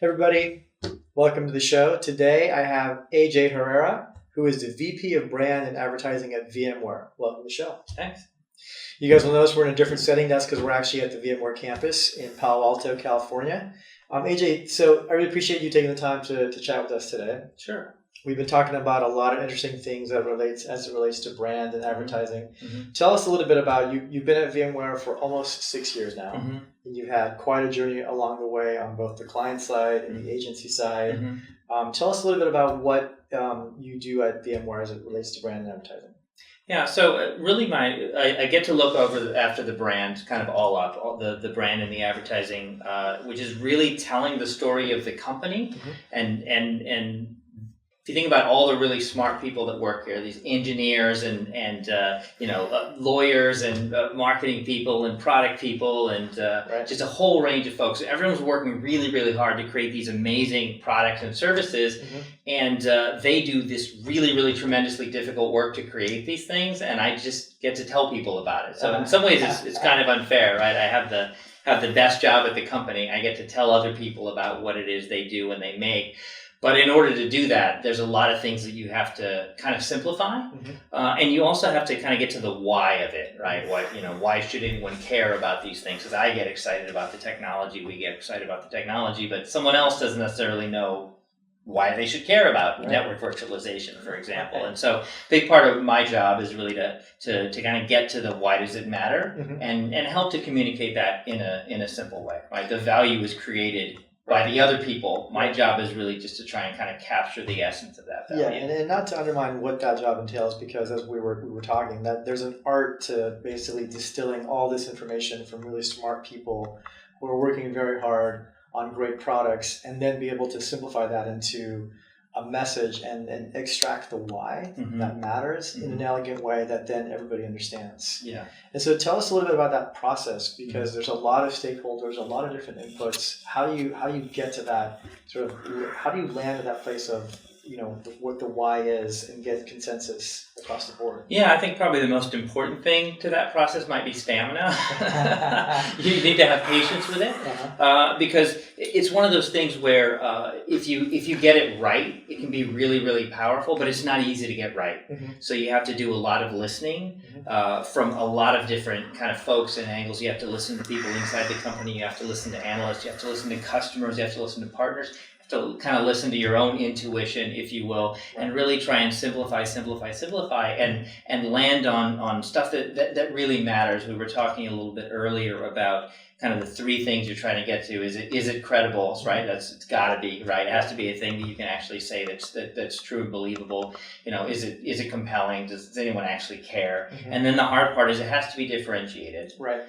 Hey everybody, welcome to the show. Today I have AJ Herrera, who is the VP of Brand and Advertising at VMware. Welcome to the show. Thanks. You guys will notice we're in a different setting. That's because we're actually at the VMware campus in Palo Alto, California. AJ, so I really appreciate you taking the time to chat with us today. Sure. We've been talking about a lot of interesting things as it relates to brand and advertising. Mm-hmm. Tell us a little bit about you. You've been at VMware for almost 6 years now. Mm-hmm. And you've had quite a journey along the way on both the client side and the agency side. Mm-hmm. Tell us a little bit about what you do at VMware as it relates to brand and advertising. Yeah, so really I get to look over after the brand, kind of all the brand and the advertising, which is really telling the story of the company. Mm-hmm. And if you think about all the really smart people that work here, these engineers and lawyers and marketing people and product people and Right. just a whole range of folks. Everyone's working really, really hard to create these amazing products and services. Mm-hmm. And they do this really, really tremendously difficult work to create these things. And I just get to tell people about it. So in some ways it's kind of unfair, right? I have the best job at the company. I get to tell other people about what it is they do and they make. But in order to do that, there's a lot of things that you have to kind of simplify, Mm-hmm. And you also have to kind of get to the why of it, right? Why should anyone care about these things? Because I get excited about the technology, we get excited about the technology, but someone else doesn't necessarily know why they should care about network virtualization, for example. And so, a big part of my job is really to kind of get to the why does it matter, Mm-hmm. and help to communicate that in a simple way, right? The value is created by the other people. My job is really just to try and kind of capture the essence of that value. Yeah, and not to undermine what that job entails, because as we were talking, that there's an art to basically distilling all this information from really smart people who are working very hard on great products, and then be able to simplify that into a message and extract the why Mm-hmm. that matters in an elegant way that then everybody understands. Yeah. And so tell us a little bit about that process, because there's a lot of stakeholders, a lot of different inputs. How do you get to that sort of, how do you land at that place of, what the why is and get consensus across the board? Yeah, I think probably the most important thing to that process might be stamina. You need to have patience with it, because it's one of those things where if you get it right, it can be really, really powerful, but it's not easy to get right. Mm-hmm. So you have to do a lot of listening from a lot of different kind of folks and angles. You have to listen to people inside the company. You have to listen to analysts. You have to listen to customers. You have to listen to partners. To kind of listen to your own intuition, if you will, and really try and simplify, and land on stuff that really matters. We were talking a little bit earlier about kind of the three things you're trying to get to. Is it credible, right? It's got to be, right? It has to be a thing that you can actually say that's true and believable. Is it compelling? Does anyone actually care? Mm-hmm. And then the hard part is it has to be differentiated. Right.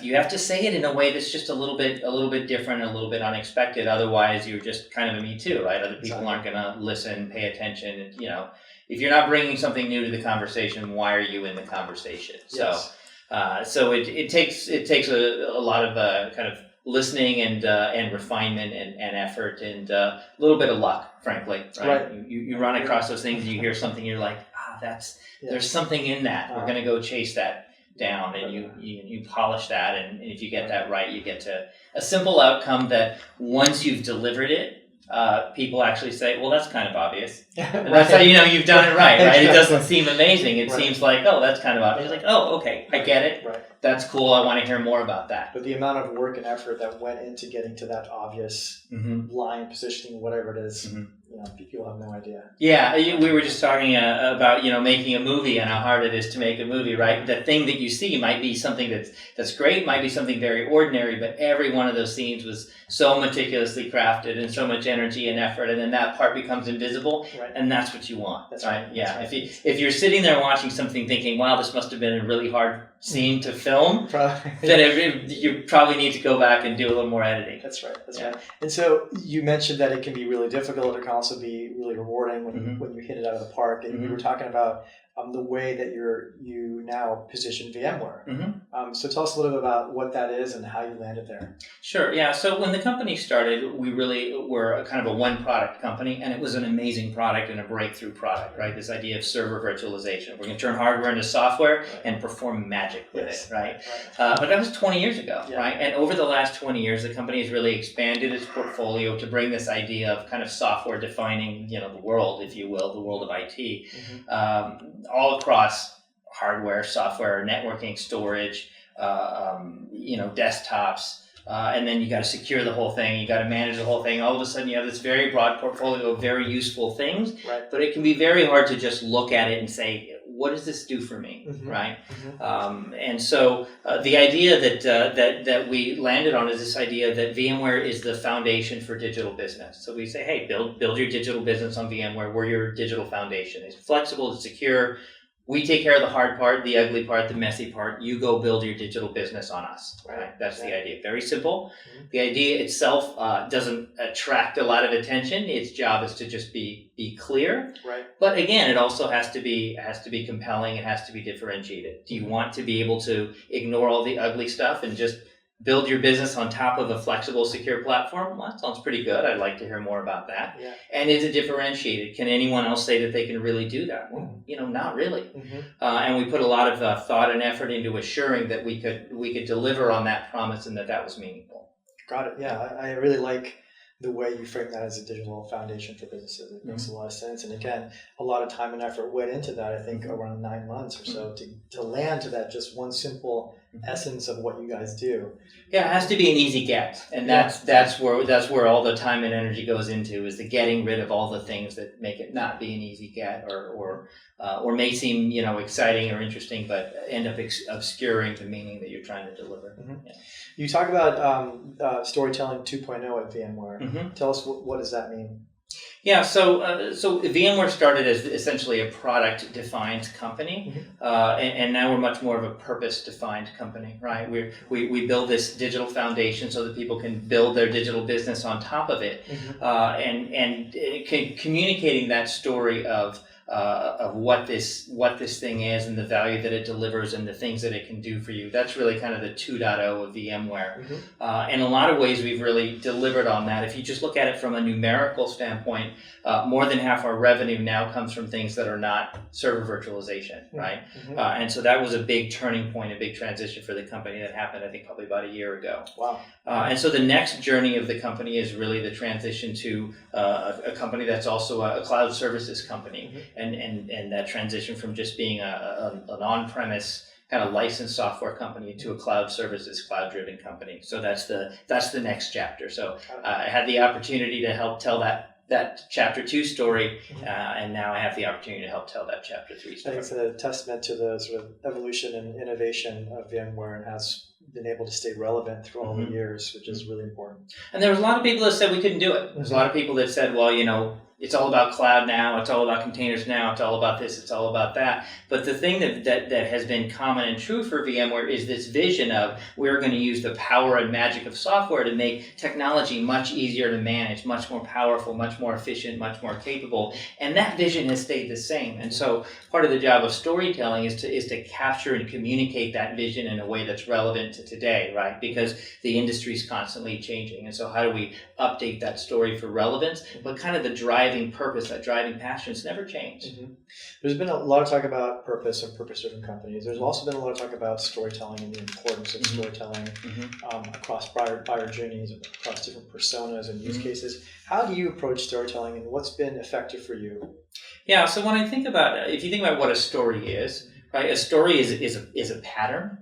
You have to say it in a way that's just a little bit different, a little bit unexpected. Otherwise, you're just kind of a me too, right? Other people aren't going to listen, pay attention. If you're not bringing something new to the conversation, why are you in the conversation? Yes. So it takes a lot of kind of listening and refinement and effort and a little bit of luck, frankly. Right? You run across those things, and you hear something, you're like, there's something in that. We're going to go chase that down, and you polish that, and if you get that right, you get to a simple outcome that once you've delivered it, people actually say, well, that's kind of obvious. And that's how you know you've done it right? Exactly. It doesn't seem amazing. It seems like, oh, that's kind of obvious. It's like, oh, okay, I get it. Right. That's cool. I want to hear more about that. But the amount of work and effort that went into getting to that obvious line, positioning, whatever it is, people have no idea. Yeah, we were just talking about making a movie and how hard it is to make a movie, right? The thing that you see might be something that's great, might be something very ordinary, but every one of those scenes was so meticulously crafted and so much energy and effort, and then that part becomes invisible, and that's what you want. That's right. Yeah. That's right. If you're sitting there watching something thinking, wow, this must have been a really hard scene to film, then you probably need to go back and do a little more editing. That's right. And so you mentioned that it can be really difficult. It can also also be really rewarding when you hit it out of the park. And you were talking about the way that you now position VMware. So tell us a little bit about what that is and how you landed there. Sure. Yeah. So when the company started, we really were a kind of a one product company, and it was an amazing product and a breakthrough product, right? This idea of server virtualization. We're going to turn hardware into software and perform magic with it, right? But that was 20 years ago, right? And over the last 20 years, the company has really expanded its portfolio to bring this idea of kind of software defining, the world, if you will, the world of IT, all across hardware, software, networking, storage, desktops, and then you got to secure the whole thing. You got to manage the whole thing. All of a sudden, you have this very broad portfolio of very useful things. Right. But it can be very hard to just look at it and say, "What does this do for me?" Right. And so the idea that we landed on is this idea that VMware is the foundation for digital business. So we say, "Hey, build your digital business on VMware. We're your digital foundation. It's flexible, it's secure. We take care of the hard part, the ugly part, the messy part. You go build your digital business on us." Right? That's the idea. Very simple. The idea itself doesn't attract a lot of attention. Its job is to just be clear. Right. But again, it also has to be compelling. It has to be differentiated. Do you want to be able to ignore all the ugly stuff and just build your business on top of a flexible, secure platform? Well, that sounds pretty good. I'd like to hear more about that. Yeah. And is it differentiated? Can anyone else say that they can really do that? Well, not really. And we put a lot of thought and effort into assuring that we could deliver on that promise and that was meaningful. Got it. Yeah, I really like the way you frame that as a digital foundation for businesses. It makes a lot of sense. And again, a lot of time and effort went into that, I think around 9 months or so to land to that just one simple essence of what you guys do. Yeah, it has to be an easy get. And that's where all the time and energy goes into, is the getting rid of all the things that make it not be an easy get or may seem, exciting or interesting, but end up obscuring the meaning that you're trying to deliver. Yeah. You talk about storytelling 2.0 at VMware. Tell us what does that mean? Yeah, so VMware started as essentially a product-defined company, and now we're much more of a purpose-defined company, right? We build this digital foundation so that people can build their digital business on top of it, and communicating that story of what this thing is and the value that it delivers and the things that it can do for you. That's really kind of the 2.0 of VMware. In a lot of ways, we've really delivered on that. If you just look at it from a numerical standpoint, more than half our revenue now comes from things that are not server virtualization, right? And so that was a big turning point, a big transition for the company that happened, I think, probably about a year ago. Wow. And so the next journey of the company is really the transition to a company that's also a cloud services company. And that transition from just being an on-premise kind of licensed software company to a cloud services, cloud-driven company. So that's the next chapter. So I had the opportunity to help tell that chapter 2 story, and now I have the opportunity to help tell that chapter 3 story. I think it's a testament to the sort of evolution and innovation of VMware and has been able to stay relevant through all the years, which is really important. And there was a lot of people that said we couldn't do it. There's a lot of people that said, well, it's all about cloud now, it's all about containers now, it's all about this, it's all about that. But the thing that has been common and true for VMware is this vision of we're going to use the power and magic of software to make technology much easier to manage, much more powerful, much more efficient, much more capable. And that vision has stayed the same. And so part of the job of storytelling is to capture and communicate that vision in a way that's relevant to today, right? Because the industry is constantly changing. And so how do we update that story for relevance? But kind of the driving purpose, that driving passion has never changed. There's been a lot of talk about purpose and purpose-driven companies. There's also been a lot of talk about storytelling and the importance of storytelling across buyer journeys, across different personas and use cases. How do you approach storytelling, and what's been effective for you? Yeah, so when I think about, if you think about what a story is, right? A story is a pattern,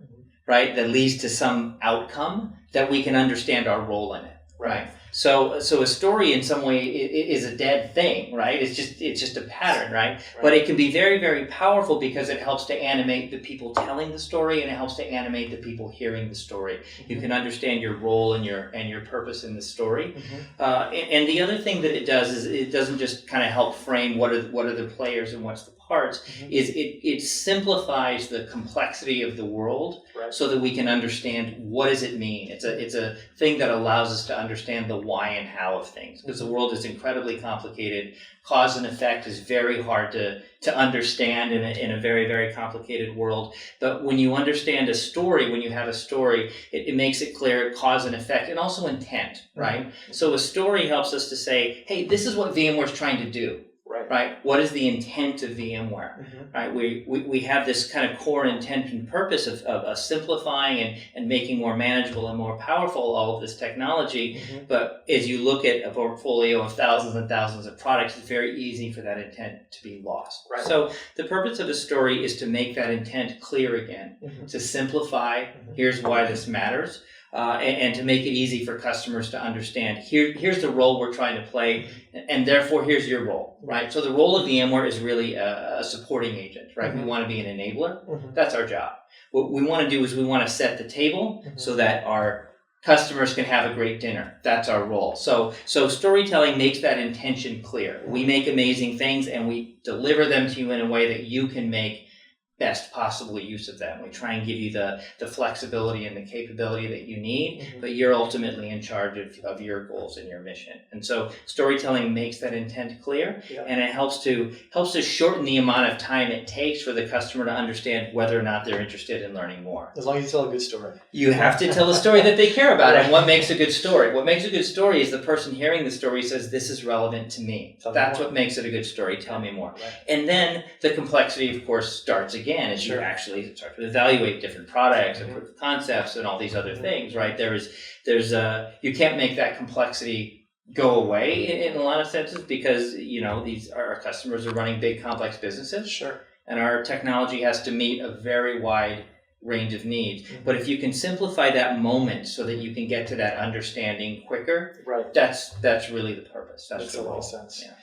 right, that leads to some outcome that we can understand our role in it, right? So a story in some way is a dead thing, right? It's just a pattern, right? But it can be very, very powerful because it helps to animate the people telling the story, and it helps to animate the people hearing the story. You can understand your role and your purpose in the story. And the other thing that it does is it doesn't just kind of help frame what are the players and what's the parts, is it simplifies the complexity of the world so that we can understand what does it mean. It's a thing that allows us to understand the the why and how of things, because the world is incredibly complicated. Cause and effect is very hard to understand in a very, very complicated world. But when you understand a story, when you have a story, it makes it clear cause and effect, and also intent, right? So a story helps us to say, hey, this is what VMware is trying to do. Right? What is the intent of VMware? Right? We have this kind of core intent and purpose of simplifying and making more manageable and more powerful all of this technology. But as you look at a portfolio of thousands and thousands of products, it's very easy for that intent to be lost. Right. So the purpose of a story is to make that intent clear again, to simplify, here's why this matters. And to make it easy for customers to understand, here's the role we're trying to play, and therefore here's your role, right? So the role of VMware is really a supporting agent, right? We want to be an enabler. That's our job. What we want to do is we want to set the table so that our customers can have a great dinner. That's our role. So storytelling makes that intention clear. We make amazing things and we deliver them to you in a way that you can make best possible use of them. We try and give you the flexibility and the capability that you need, but you're ultimately in charge of your goals and your mission. And so storytelling makes that intent clear, and it helps to shorten the amount of time it takes for the customer to understand whether or not they're interested in learning more. As long as you tell a good story. You have to tell a story that they care about. And what makes a good story? What makes a good story is the person hearing the story says, this is relevant to me. That's what makes it a good story. Tell me more. And then the complexity, of course, starts again as you actually start to evaluate different products and proof of concepts and all these other things, right? There's you can't make that complexity go away in a lot of senses, because these our customers are running big complex businesses, and our technology has to meet a very wide range of needs. But if you can simplify that moment so that you can get to that understanding quicker, that's really the purpose. That's the a lot role. of sense. Yeah.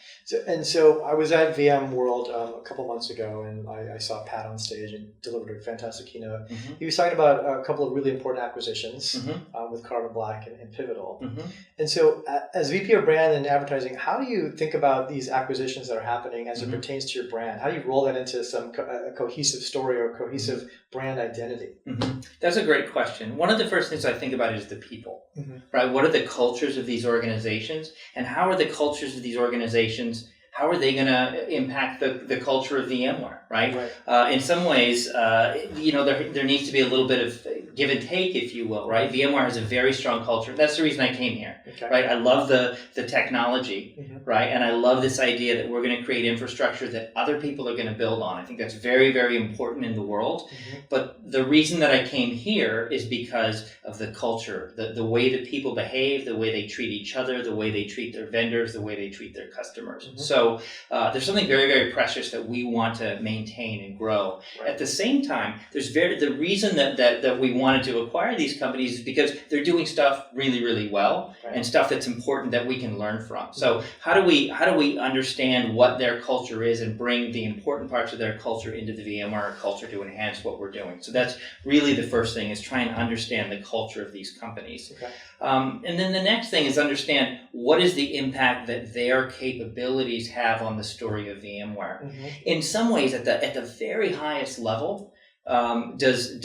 So I was at VMworld a couple months ago, and I saw Pat on stage and delivered a fantastic keynote. He was talking about a couple of really important acquisitions with Carbon Black and Pivotal. And so as VP of Brand and Advertising, how do you think about these acquisitions that are happening as it pertains to your brand? How do you roll that into a cohesive story or a cohesive brand identity? That's a great question. One of the first things I think about is the people, right? What are the cultures of these organizations, and how are the cultures of these organizations, how are they going to impact the culture of VMware, right? In some ways, there needs to be a little bit of give and take, if you will, right? VMware has a very strong culture. That's the reason I came here, right? I love the technology, right? And I love this idea that we're going to create infrastructure that other people are going to build on. I think that's very, very important in the world. But the reason that I came here is because of the culture, the way that people behave, the way they treat each other, the way they treat their vendors, the way they treat their customers. So there's something very, very precious that we want to maintain and grow. At the same time, the reason that we wanted to acquire these companies is because they're doing stuff really, really well, and stuff that's important that we can learn from. So how do we understand what their culture is and bring the important parts of their culture into the VMware culture to enhance what we're doing? So that's really the first thing, is try and understand the culture of these companies. And then the next thing is understand what is the impact that their capabilities have on the story of VMware. In some ways, at the very highest level, does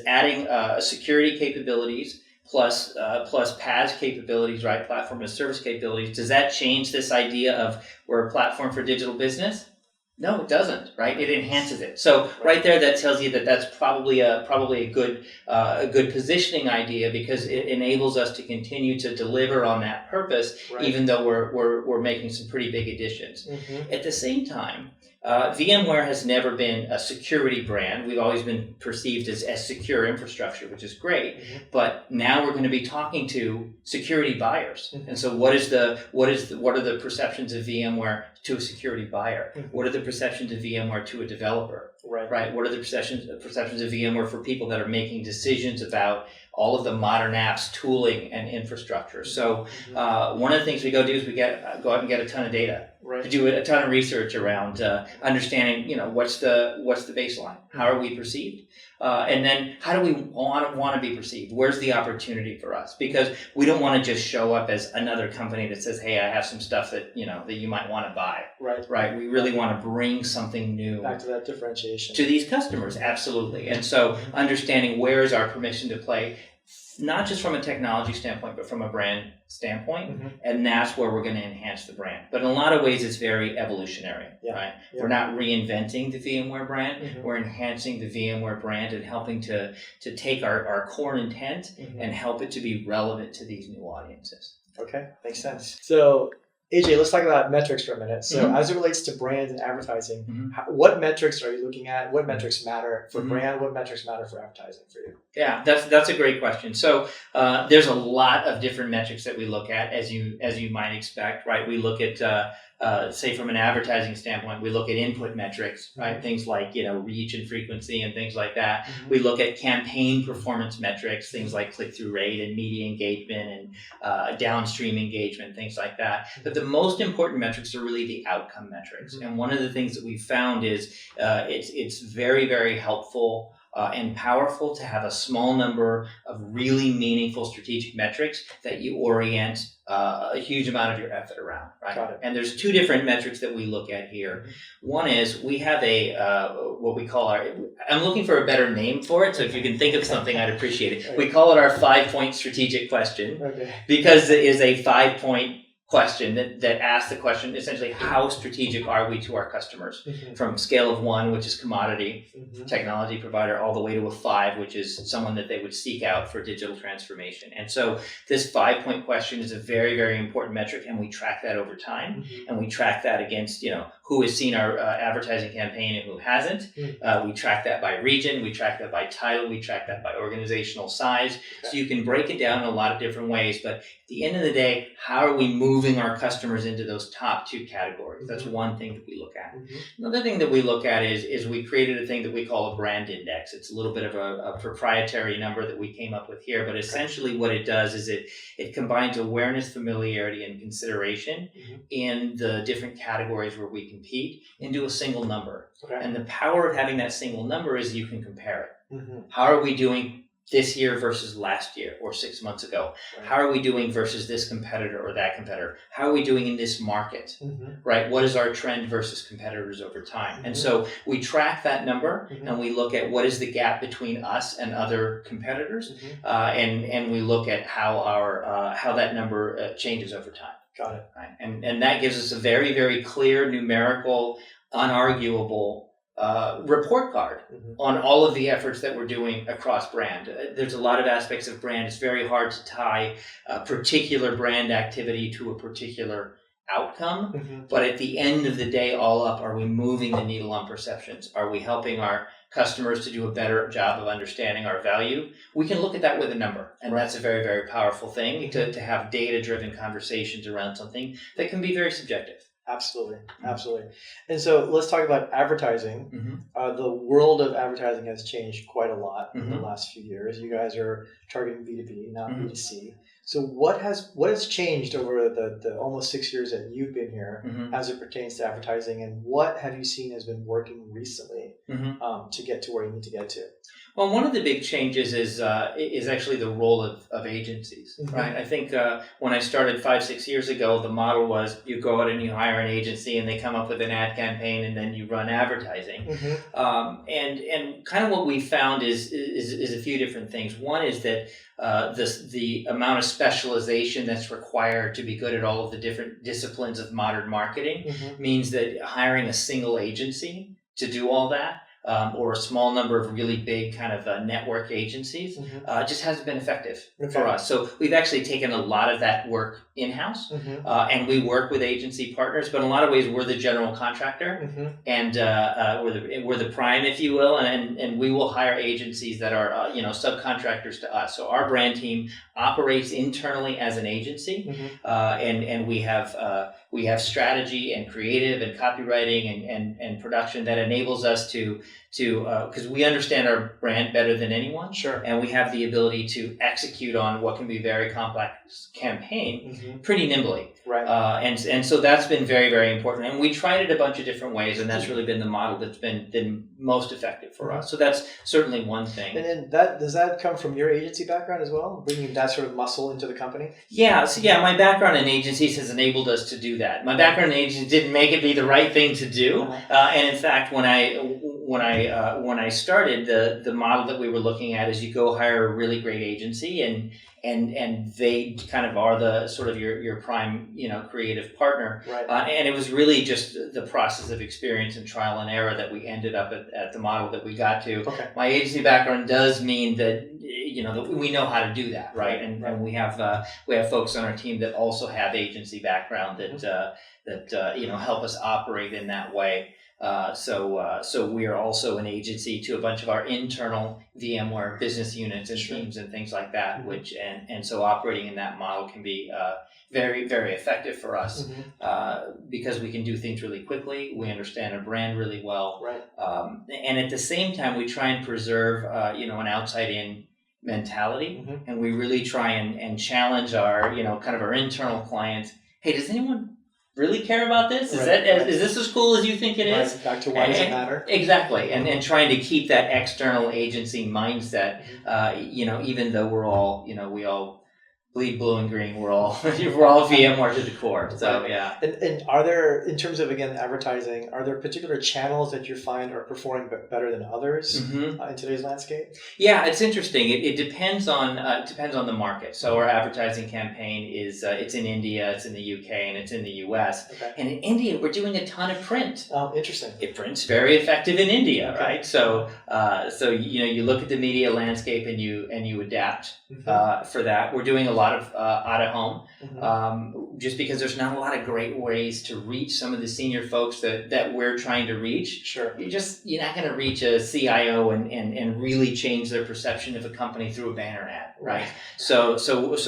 adding security capabilities plus PaaS capabilities, right, platform as service capabilities, does that change this idea of we're a platform for digital business? No, it doesn't, right? It enhances it. So right there, that tells you that that's probably a good positioning idea, because it enables us to continue to deliver on that purpose, even though we're making some pretty big additions. At the same time, VMware has never been a security brand. We've always been perceived as secure infrastructure, which is great. But now we're going to be talking to security buyers. And so what are the perceptions of VMware to a security buyer? What are the perceptions of VMware to a developer? Right. What are the perceptions of VMware for people that are making decisions about all of the modern apps, tooling, and infrastructure? So one of the things we go do is we go out and get a ton of data. To do a ton of research around understanding, what's the baseline? How are we perceived? And then how do we want to be perceived? Where's the opportunity for us? Because we don't want to just show up as another company that says, hey, I have some stuff that you might want to buy. Right. We really want to bring something new. Back to that differentiation. To these customers, absolutely. And so understanding where is our permission to play not just from a technology standpoint, but from a brand standpoint. And that's where we're going to enhance the brand. But in a lot of ways, it's very evolutionary, right? We're not reinventing the VMware brand. We're enhancing the VMware brand and helping to take our core intent and help it to be relevant to these new audiences. Okay, makes sense. So AJ, let's talk about metrics for a minute. So as it relates to brand and advertising, what metrics are you looking at? What metrics matter for brand? What metrics matter for advertising for you? Yeah, that's a great question. So there's a lot of different metrics that we look at, as you might expect, right? We look at say from an advertising standpoint, we look at input metrics, right? Things like reach and frequency and things like that. We look at campaign performance metrics, things like click-through rate and media engagement and downstream engagement, things like that. But the most important metrics are really the outcome metrics. And one of the things that we found is it's very, very helpful and powerful to have a small number of really meaningful strategic metrics that you orient a huge amount of your effort around, right? Got it. And there's two different metrics that we look at here. One is we have what we call I'm looking for a better name for it, so if you can think of something, I'd appreciate it. We call it our 5-point strategic question, because it is a 5-point question that asks the question, essentially, how strategic are we to our customers? From scale of 1, which is commodity, technology provider, all the way to a 5, which is someone that they would seek out for digital transformation. And so this 5-point question is a very, very important metric, and we track that over time. And we track that against, who has seen our advertising campaign and who hasn't. We track that by region, we track that by title, we track that by organizational size. So you can break it down in a lot of different ways, but at the end of the day, how are we moving our customers into those top 2 categories? That's one thing that we look at. Another thing that we look at is we created a thing that we call a brand index. It's a little bit of a proprietary number that we came up with here, but essentially what it does is it combines awareness, familiarity, and consideration in the different categories where we compete into a single number. And the power of having that single number is you can compare it. How are we doing this year versus last year or 6 months ago? How are we doing versus this competitor or that competitor? How are we doing in this market, right? What is our trend versus competitors over time? And so we track that number and we look at what is the gap between us and other competitors, and we look at how that number changes over time. Got it. Right? And that gives us a very, very clear, numerical, unarguable report card on all of the efforts that we're doing across brand. There's a lot of aspects of brand. It's very hard to tie a particular brand activity to a particular outcome. But at the end of the day, all up, are we moving the needle on perceptions? Are we helping our customers to do a better job of understanding our value? We can look at that with a number. And that's a very, very powerful thing to have data-driven conversations around something that can be very subjective. Absolutely. And so let's talk about advertising. The world of advertising has changed quite a lot in the last few years. You guys are targeting B2B, not B2C. So what has changed over the almost 6 years that you've been here as it pertains to advertising, and what have you seen has been working recently to get to where you need to get to? Well, one of the big changes is actually the role of agencies, right? I think when I started 5-6 years ago, the model was you go out and you hire an agency and they come up with an ad campaign and then you run advertising. And kind of what we found is a few different things. One is that the amount of specialization that's required to be good at all of the different disciplines of modern marketing means that hiring a single agency to do all that, or a small number of really big kind of network agencies, just hasn't been effective for us. So we've actually taken a lot of that work in-house, and we work with agency partners, but in a lot of ways we're the general contractor, and we're the prime, if you will, and we will hire agencies that are subcontractors to us. So our brand team operates internally as an agency, and we have strategy and creative and copywriting and production that enables us to because we understand our brand better than anyone, and we have the ability to execute on what can be a very complex campaign pretty nimbly. And so that's been very, very important. And we tried it a bunch of different ways, and that's really been the model that's been most effective for us. So that's certainly one thing. And does that come from your agency background as well, bringing that sort of muscle into the company? Yeah. So my background in agencies has enabled us to do that. My background in agencies didn't make it be the right thing to do. And in fact, when when I started, the model that we were looking at is you go hire a really great agency and they kind of are the sort of your prime, creative partner. Right. And it was really just the process of experience and trial and error that we ended up at the model that we got to. Okay. My agency background does mean that, that we know how to do that, right? And we have folks on our team that also have agency background that help us operate in that way. So we are also an agency to a bunch of our internal VMware business units and teams and things like that, which and so operating in that model can be very, very effective for us because we can do things really quickly. We understand our brand really well, right? And at the same time, we try and preserve an outside-in mentality, and we really try and challenge our kind of our internal clients. Hey, does anyone really care about this? Is is this as cool as you think it is? Back to why does it matter? Exactly, and trying to keep that external agency mindset. Even though we're all we all bleed blue and green, we're all VMware to the core. So yeah. And are there, in terms of again advertising, are there particular channels that you find are performing better than others in today's landscape? Yeah, it's interesting. It depends on the market. So our advertising campaign is it's in India, it's in the UK, and it's in the US. Okay. And in India, we're doing a ton of print. Oh, interesting. Print's very effective in India, right? So you look at the media landscape and you adapt for that. We're doing a lot of out of home, just because there's not a lot of great ways to reach some of the senior folks that we're trying to reach. Sure. You're not going to reach a CIO and really change their perception of a company through a banner ad, right? So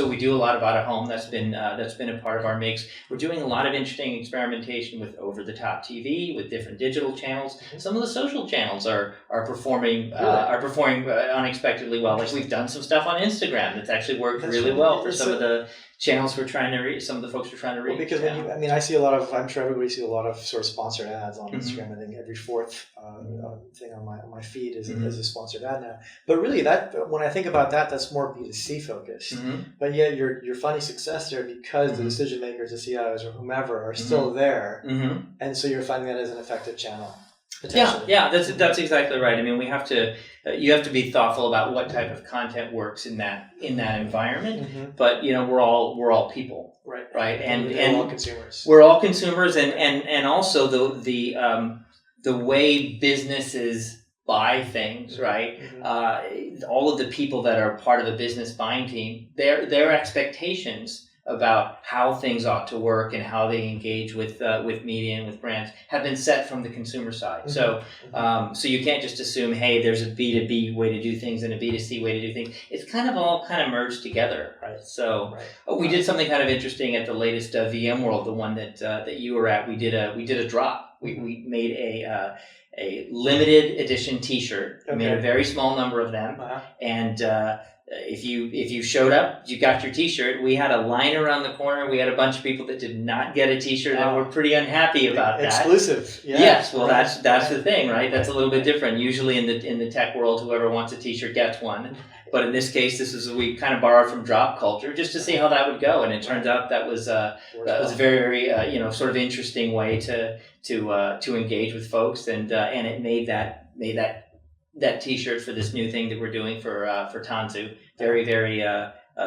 we do a lot of out of home. That's been a part of our mix. We're doing a lot of interesting experimentation with over the top TV, with different digital channels. Some of the social channels are performing unexpectedly well. Like we've done some stuff on Instagram that's actually worked really well for some of the channels we're trying to reach, some of the folks we're trying to reach. Well, because I see a lot of, I'm sure everybody sees a lot of sort of sponsored ads on Instagram. I think every fourth thing on my feed is a sponsored ad now. But really, when I think about that, that's more B2C focused. But yet you're finding success there because the decision makers, the CIOs, or whomever are still there, and so you're finding that as an effective channel. Yeah, that's exactly right. I mean, you have to be thoughtful about what type of content works in that environment. But we're all people, right? And we're all consumers. We're all consumers, and also the way businesses buy things, right? All of the people that are part of the business buying team, their expectations about how things ought to work and how they engage with media and with brands have been set from the consumer side. So you can't just assume, hey, there's a B2B way to do things and a B2C way to do things. It's all merged together, right? So we did something kind of interesting at the latest VMworld, the one that you were at. We did a drop. We made a limited edition T-shirt. We made a very small number of them, and if you showed up, you got your T-shirt. We had a line around the corner. We had a bunch of people that did not get a T-shirt and were pretty unhappy about that. Exclusive. Yeah. Yes. Well, that's the thing, right? That's a little bit different. Usually in the tech world, whoever wants a T-shirt gets one. But in this case, we kind of borrowed from drop culture just to see how that would go, and it turns out that was a very very sort of interesting way to engage with folks, and it made that T-shirt for this new thing that we're doing for Tanzu very, very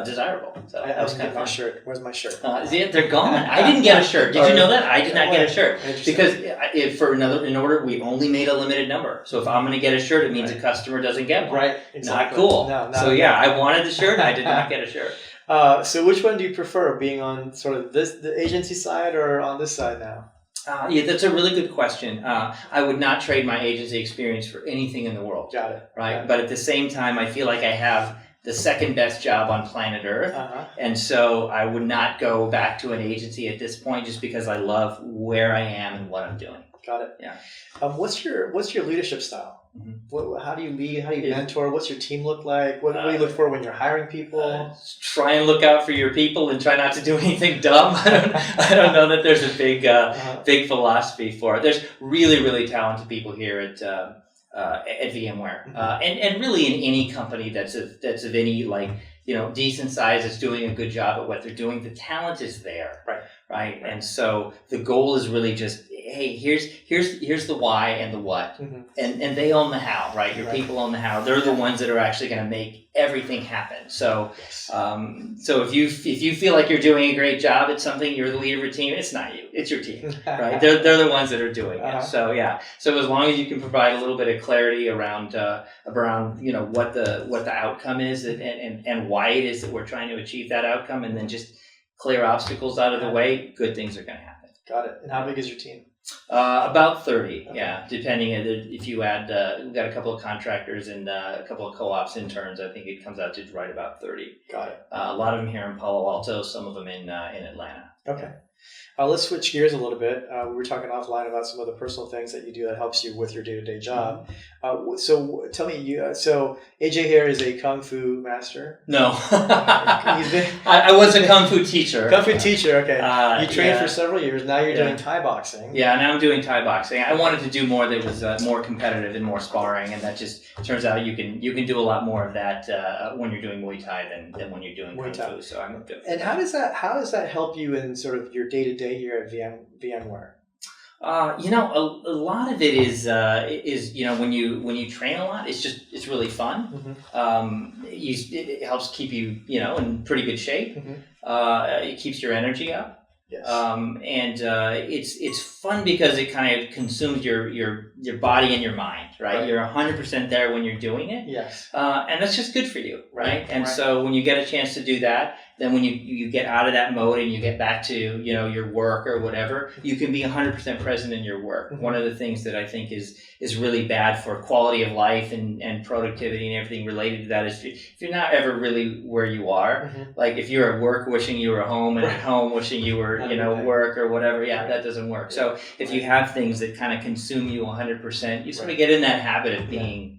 desirable. So I was kind of my shirt. Where's my shirt? They're gone. I didn't get a shirt. Did you know that? I did not get a shirt because in order we only made a limited number. So if I'm going to get a shirt, it means a customer doesn't get one. Right. Exactly. Not cool. No, so yeah, I wanted the shirt. I did not get a shirt. So which one do you prefer, being on sort of the agency side or on this side now? That's a really good question. I would not trade my agency experience for anything in the world. Got it. Right. Got it. But at the same time, I feel like I have the second best job on planet Earth. And so I would not go back to an agency at this point just because I love where I am and what I'm doing. Got it. Yeah. What's your leadership style? How do you lead? How do you mentor? What's your team look like? What do you look for when you're hiring people? Try and look out for your people and try not to do anything dumb. I don't know that there's a big philosophy for it. There's really, really talented people here at VMware, and really in any company that's of any decent size, that's doing a good job at what they're doing. The talent is there, right? And so the goal is really just hey, here's the why and the what, Mm-hmm. and they own the how, right? Your Right. people own the how. They're the ones that are actually going to make everything happen. So, Yes. so if you feel like you're doing a great job at something, you're the leader of a team. It's not you. It's your team, right? They're the ones that are doing it. So yeah. So as long as you can provide a little bit of clarity around what the outcome is and why it is that we're trying to achieve that outcome, and then just clear obstacles out of the way, good things are going to happen. Got it. And how big is your team? About 30, Okay. yeah. Depending if you add, we've got a couple of contractors and a couple of co-ops interns. I think it comes out to right about 30. Got it. A lot of them here in Palo Alto, some of them in Atlanta. Okay. Let's switch gears a little bit. We were talking offline about some of the personal things that you do that helps you with your day-to-day job. So tell me, so AJ here is a Kung Fu master? No. He's been... I was a Kung Fu teacher. Kung Fu teacher, okay. You trained yeah. for several years. Now you're doing Thai boxing. Yeah, now I'm doing Thai boxing. I wanted to do more that was more competitive and more sparring, and that just turns out you can do a lot more of that when you're doing Muay Thai than when you're doing Kung Fu. So I'm doing. And how does that help you in sort of your day-to-day here at VMware? A lot of it is when you train a lot, it's really fun. Mm-hmm. It helps keep you in pretty good shape. Mm-hmm. It keeps your energy up. Yes. It's fun because it kind of consumes your body and your mind, right? You're 100% there when you're doing it. Yes. And that's just good for you, right? And so when you get a chance to do that, then when you get out of that mode and you get back to your work or whatever, you can be 100% present in your work. Mm-hmm. One of the things that I think is really bad for quality of life and productivity and everything related to that is if you're not ever really where you are, like if you're at work wishing you were home and at home wishing you were work or whatever, that doesn't work. So if you have things that kind of consume you 100%, you sort of get in that habit of being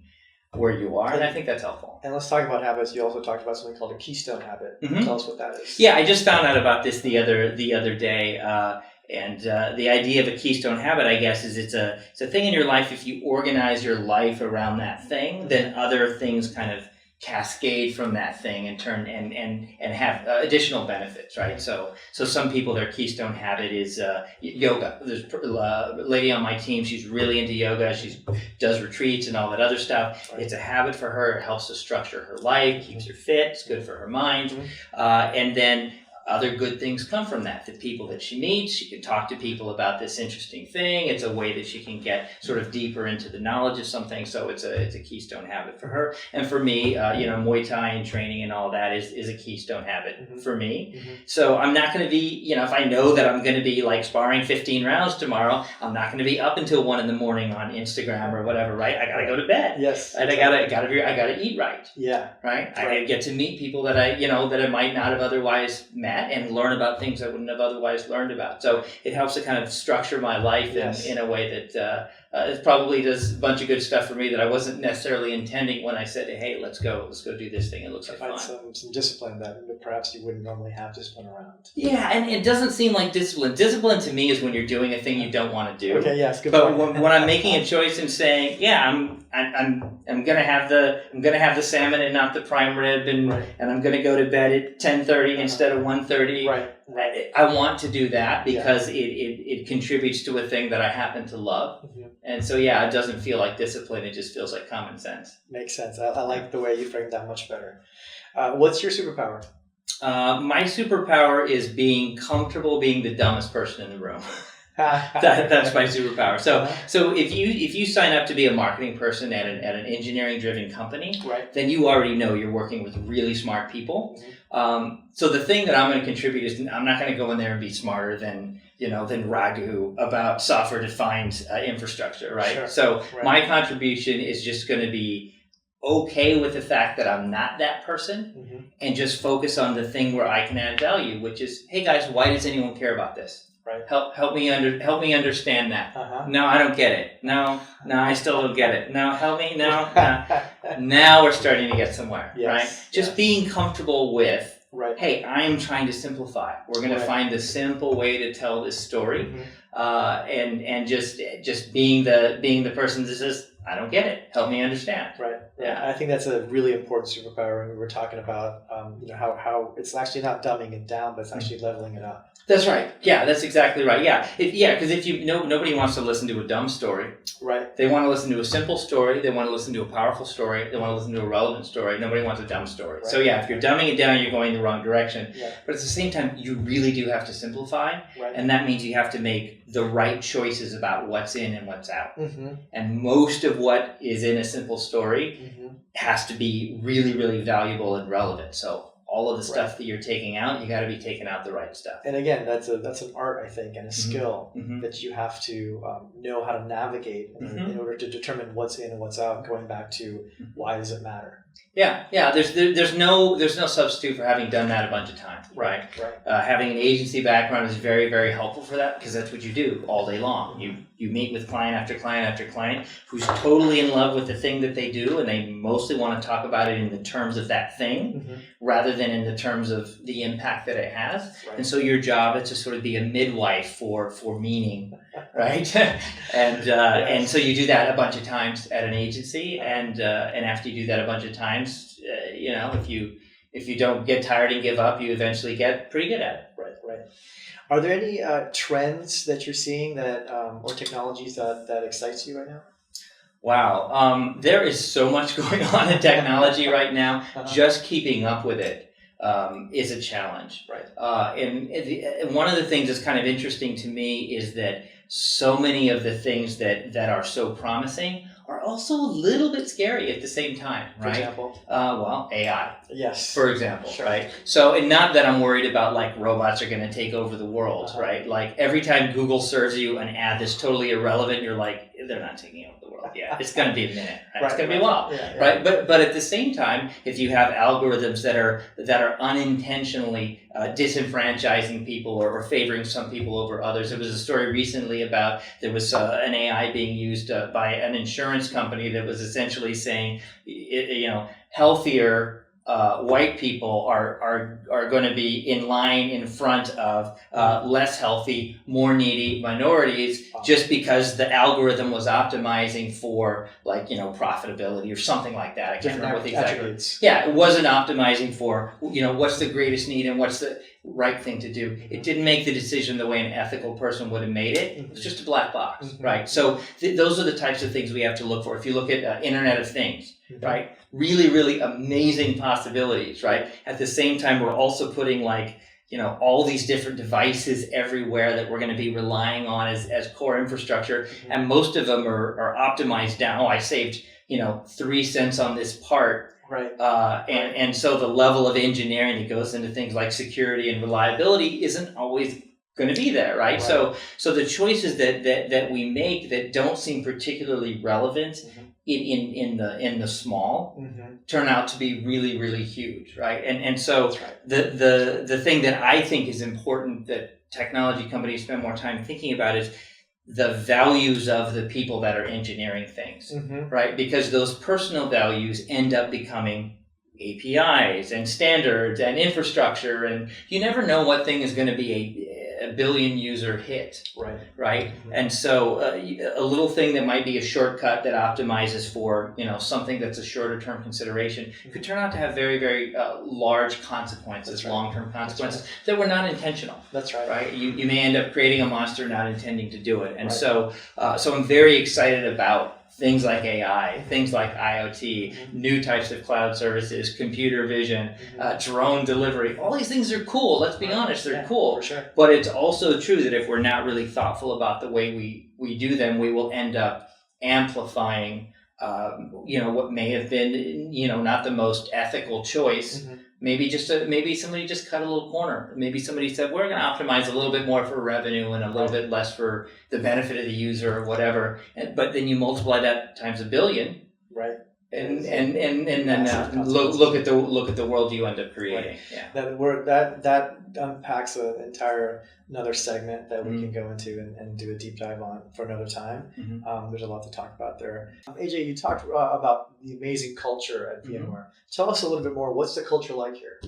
where you are, and I think that's helpful. And let's talk about habits. You also talked about something called a keystone habit. Mm-hmm. Tell us what that is. Yeah, I just found out about this the other day, and the idea of a keystone habit, I guess, is it's a thing in your life. If you organize your life around that thing, then other things kind of cascade from that thing and turn and have additional benefits, right? So some people, their keystone habit is yoga. There's a lady on my team, she's really into yoga. She does retreats and all that other stuff. It's a habit for her. It helps to structure her life, keeps her fit, it's good for her mind. And then other good things come from that. The people that she meets, she can talk to people about this interesting thing. It's a way that she can get sort of deeper into the knowledge of something. So it's a keystone habit for her. And for me, Muay Thai and training and all that is a keystone habit for me. So I'm not going to be, if I know that I'm going to be like sparring 15 rounds tomorrow, I'm not going to be up until 1 a.m. on Instagram or whatever, right? I got to go to bed. Yes. And I got to eat right. Yeah. Right. I get to meet people that I might not have otherwise met, and learn about things I wouldn't have otherwise learned about. So it helps to kind of structure my life in a way that it probably does a bunch of good stuff for me that I wasn't necessarily intending when I said, hey, let's go do this thing. It looks like fun. Some discipline that perhaps you wouldn't normally have discipline around. Yeah, and it doesn't seem like discipline. Discipline to me is when you're doing a thing you don't want to do. Okay, yes, good but point. when I'm making a choice and saying, I'm gonna have the salmon and not the prime rib, and I'm gonna go to bed at 10:30 instead of 1:30. Right. I want to do that because it contributes to a thing that I happen to love. And so, it doesn't feel like discipline. It just feels like common sense. Makes sense. I like the way you framed that much better. What's your superpower? My superpower is being comfortable being the dumbest person in the room. That's my superpower. So if you sign up to be a marketing person at an engineering driven company, then you already know you're working with really smart people. So the thing that I'm going to contribute is I'm not going to go in there and be smarter than Raghu about software defined infrastructure, right? Sure. So my contribution is just going to be okay with the fact that I'm not that person, and just focus on the thing where I can add value, which is, hey guys, why does anyone care about this? Right. Help me understand that. No, I don't get it. No, I still don't get it. No, help me. No. Now we're starting to get somewhere, right? Just being comfortable with, hey, I am trying to simplify. We're going to find the simple way to tell this story, and just being the person that says, I don't get it. Help me understand. Right. Yeah. I think that's a really important superpower. And we were talking about, how it's actually not dumbing it down, but it's actually leveling it up. That's right. Yeah, that's exactly right. Yeah, because if you know, nobody wants to listen to a dumb story. Right. They want to listen to a simple story. They want to listen to a powerful story. They want to listen to a relevant story. Nobody wants a dumb story. Right. So yeah, if you're dumbing it down, you're going the wrong direction. Yeah. But at the same time, you really do have to simplify, Right. and that means you have to make the right choices about what's in and what's out. Mm-hmm. And most of what is in a simple story Mm-hmm. has to be really, really valuable and relevant. So all of the stuff Right. that you're taking out, you got to be taking out the right stuff. And again, that's an art, I think, and a skill Mm-hmm. that you have to know how to navigate in order to determine what's in and what's out. Going back to why does it matter? Yeah. There's no substitute for having done that a bunch of times, right? Right. Having an agency background is very, very helpful for that, because that's what you do all day long. You meet with client after client after client who's totally in love with the thing that they do, and they mostly want to talk about it in the terms of that thing Mm-hmm. rather than in the terms of the impact that it has. Right. And so your job is to sort of be a midwife for meaning, right? And so you do that a bunch of times at an agency, and after you do that a bunch of times, if you don't get tired and give up, you eventually get pretty good at it. Right. Are there any trends that you're seeing that or technologies that excites you right now? Wow, there is so much going on in technology right now. Just keeping up with it is a challenge. Right. And one of the things that's kind of interesting to me is that so many of the things that are so promising are also a little bit scary at the same time, right? For example? AI. Yes. For example, Sure. right? So, and not that I'm worried about like robots are going to take over the world, right? Like every time Google serves you an ad that's totally irrelevant, you're like, they're not taking over the world yet. It's going to be a minute, right? It's going to be a while, right? But at the same time, if you have algorithms that are unintentionally disenfranchising people or favoring some people over others, there was a story recently about there was an AI being used by an insurance company that was essentially saying, healthier white people are going to be in line in front of less healthy, more needy minorities, just because the algorithm was optimizing for profitability or something like that. I can't remember what the exact. Yeah, it wasn't optimizing for what's the greatest need and what's the right thing to do. It didn't make the decision the way an ethical person would have made it. It was just a black box, right? So those are the types of things we have to look for. If you look at Internet of Things, right? Really, really amazing possibilities, right? At the same time, we're also putting all these different devices everywhere that we're going to be relying on as core infrastructure. And most of them are optimized down. Oh, I saved, 3 cents on this part. Right. And so the level of engineering that goes into things like security and reliability isn't always going to be there, right? So the choices that we make that don't seem particularly relevant in the small turn out to be really, really huge, right? And so the thing that I think is important that technology companies spend more time thinking about is the values of the people that are engineering things, right? Because those personal values end up becoming APIs and standards and infrastructure, and you never know what thing is going to be a billion user hit, right? And so a little thing that might be a shortcut that optimizes for something that's a shorter term consideration could turn out to have very, very large consequences, long-term consequences that were not intentional. That's right. Right? You may end up creating a monster not intending to do it. And so I'm very excited about things like AI, things like IoT, new types of cloud services, computer vision, drone delivery. All these things are cool. Let's be honest, they're cool. For sure. But it's also true that if we're not really thoughtful about the way we do them, we will end up amplifying what may have been not the most ethical choice. Maybe somebody just cut a little corner. Maybe somebody said, we're going to optimize a little bit more for revenue and a little bit less for the benefit of the user or whatever. But then you multiply that times a billion, right? And then look at the world you end up creating. Right. Yeah. That unpacks another segment that we can go into and do a deep dive on for another time. There's a lot to talk about there. AJ, you talked about the amazing culture at VMware. Tell us a little bit more. What's the culture like here?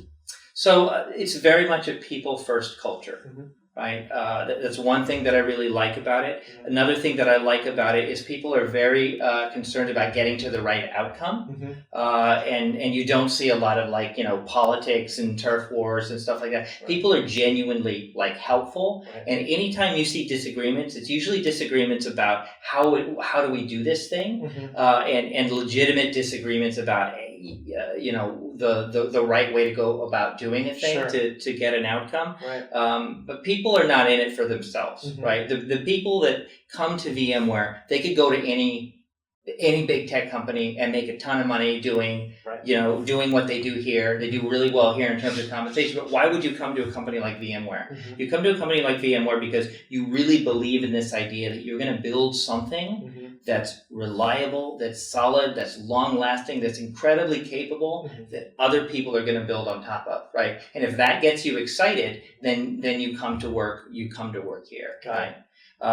So it's very much a people first culture. right? That's one thing that I really like about it. Another thing that I like about it is people are very concerned about getting to the right outcome, and you don't see a lot of like politics and turf wars and stuff like that. Right. People are genuinely like helpful, right. And anytime you see disagreements, it's usually disagreements about how do we do this thing, and legitimate disagreements about the right way to go about doing a thing, sure. to get an outcome. Right. But people are not in it for themselves, right? The people that come to VMware, they could go to any big tech company and make a ton of money doing, right. Doing what they do here. They do really well here in terms of compensation. But why would you come to a company like VMware? You come to a company like VMware because you really believe in this idea that you're going to build something that's reliable, that's solid, that's long-lasting, that's incredibly capable, that other people are going to build on top of, right? And if that gets you excited, then you come to work. You come to work here, right?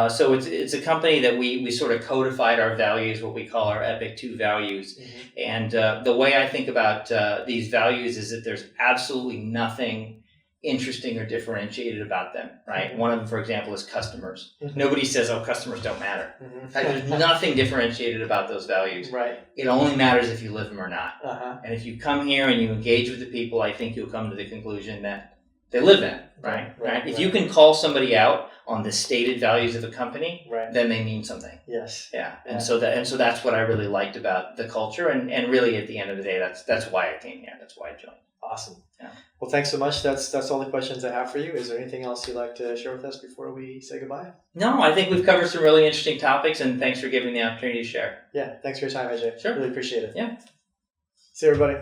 So it's a company that we sort of codified our values, what we call our Epic 2 values. And the way I think about these values is that there's absolutely nothing interesting or differentiated about them, right? One of them, for example, is customers. Nobody says, oh, customers don't matter. There's nothing differentiated about those values. Right. It only matters if you live them or not. And if you come here and you engage with the people, I think you'll come to the conclusion that they live in it, right? If you can call somebody out on the stated values of a company, then they mean something. Yes. Yeah. And so that's what I really liked about the culture, and really at the end of the day, that's why I came here. That's why I joined. Awesome. Yeah. Well, thanks so much. That's all the questions I have for you. Is there anything else you'd like to share with us before we say goodbye? No, I think we've covered some really interesting topics, and thanks for giving me the opportunity to share. Yeah. Thanks for your time, AJ. Sure. Really appreciate it. Yeah. See you, everybody.